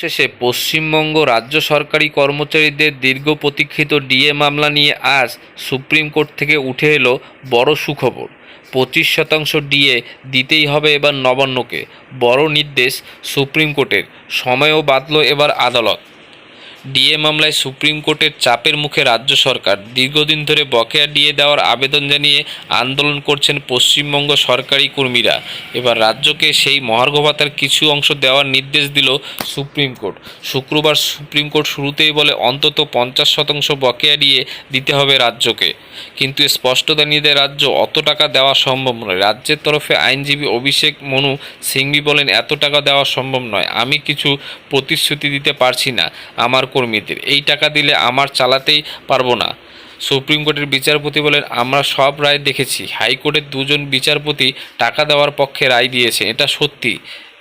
শেষে পশ্চিমবঙ্গ রাজ্য সরকারি কর্মচারীদের দীর্ঘ প্রতীক্ষিত ডিএ মামলা নিয়ে আজ সুপ্রিম কোর্ট থেকে উঠে এলো বড় সুখবর। 25% ডিএ দিতেই হবে এবার নবান্নকে, বড় নির্দেশ সুপ্রিম কোর্টের। সময়ও বাঁধল এবার আদালত। ডিএ মামলায় সুপ্রিম কোর্টের চাপের মুখে রাজ্য সরকার। দীর্ঘদিন ধরে বকেয়া ডিএ দেওয়ার আবেদন জানিয়ে আন্দোলন করছেন পশ্চিমবঙ্গ সরকারি কর্মীরা। এবার রাজ্যকে সেই মহার্ঘ ভাতার কিছু অংশ দেওয়ার নির্দেশ দিল সুপ্রিম কোর্ট। শুক্রবার সুপ্রিম কোর্ট শুরুতেই বলে অন্তত 50% বকেয়া ডিএ দিতে হবে রাজ্যকে, কিন্তু স্পষ্টতা নিয়ে দেয় রাজ্য অত টাকা দেওয়া সম্ভব নয়। রাজ্যের তরফে আইনজীবী অভিষেক মনু সিংভি বলেন, এত টাকা দেওয়া সম্ভব নয়, আমি কিছু প্রতিশ্রুতি দিতে পারছি না আমার কর্মীদের, এই টাকা দিলে আমার চালাতেই পারবো না। সুপ্রিম কোর্টের বিচারপতি বলেন, আমরা সব রায় দেখেছি, হাইকোর্টের দুজন বিচারপতি টাকা দেওয়ার পক্ষে রায় দিয়েছে। এটা সত্যি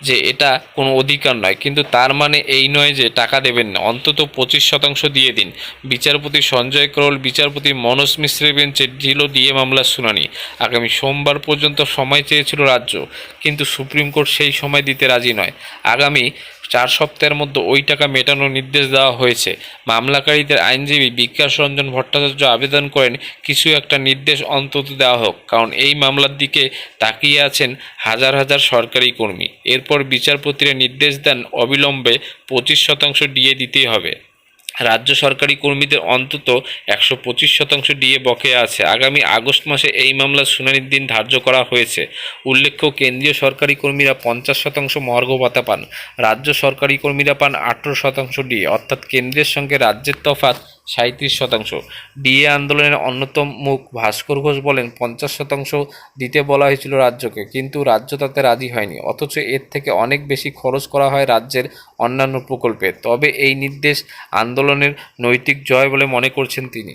যে এটা কোনো অধিকার নয়, কিন্তু তার মানে এই নয় যে টাকা দেবেন না। অন্তত 25% দিয়ে দিন। বিচারপতি সঞ্জয় করল, বিচারপতি মনোজ মিশ্রের বেঞ্চে ছিল ডিএ মামলার শুনানি। আগামী সোমবার পর্যন্ত সময় চেয়েছিল রাজ্য, কিন্তু সুপ্রিম কোর্ট সেই সময় দিতে রাজি নয়। আগামী 4 সপ্তাহের মধ্যে ওই টাকা মেটানোর নির্দেশ দেওয়া হয়েছে। মামলাকারীদের আইনজীবী বিকাশ রঞ্জন ভট্টাচার্য আবেদন করেন, কিছু একটা নির্দেশ অন্তত দেওয়া হোক, কারণ এই মামলার দিকে তাকিয়ে আছেন হাজার হাজার সরকারি কর্মী। এরপর বিচারপতিরা নির্দেশ দেন অবিলম্বে 25% ডিএ দিতেই হবে। রাজ্য সরকারি কর্মীদের অন্তত 125% ডিএ বকেয়া আছে। আগামী আগস্ট মাসে এই মামলার শুনানির দিন ধার্য করা হয়েছে। উল্লেখ্য, কেন্দ্রীয় সরকারি কর্মীরা 50% মহার্ঘ ভাতা পান, রাজ্য সরকারি কর্মীরা পান 18% ডিএ, অর্থাৎ কেন্দ্রের সঙ্গে রাজ্যের তফাৎ 37%। ডিএ আন্দোলনের অন্যতম মুখ ভাস্কর ঘোষ বলেন, 50% দিতে বলা হয়েছিল রাজ্যকে, কিন্তু রাজ্য তাতে রাজি হয়নি, অথচ এর থেকে অনেক বেশি খরচ করা হয় রাজ্যের অন্যান্য প্রকল্পে। তবে এই নির্দেশ আন্দোলনের নৈতিক জয় বলে মনে করছেন তিনি।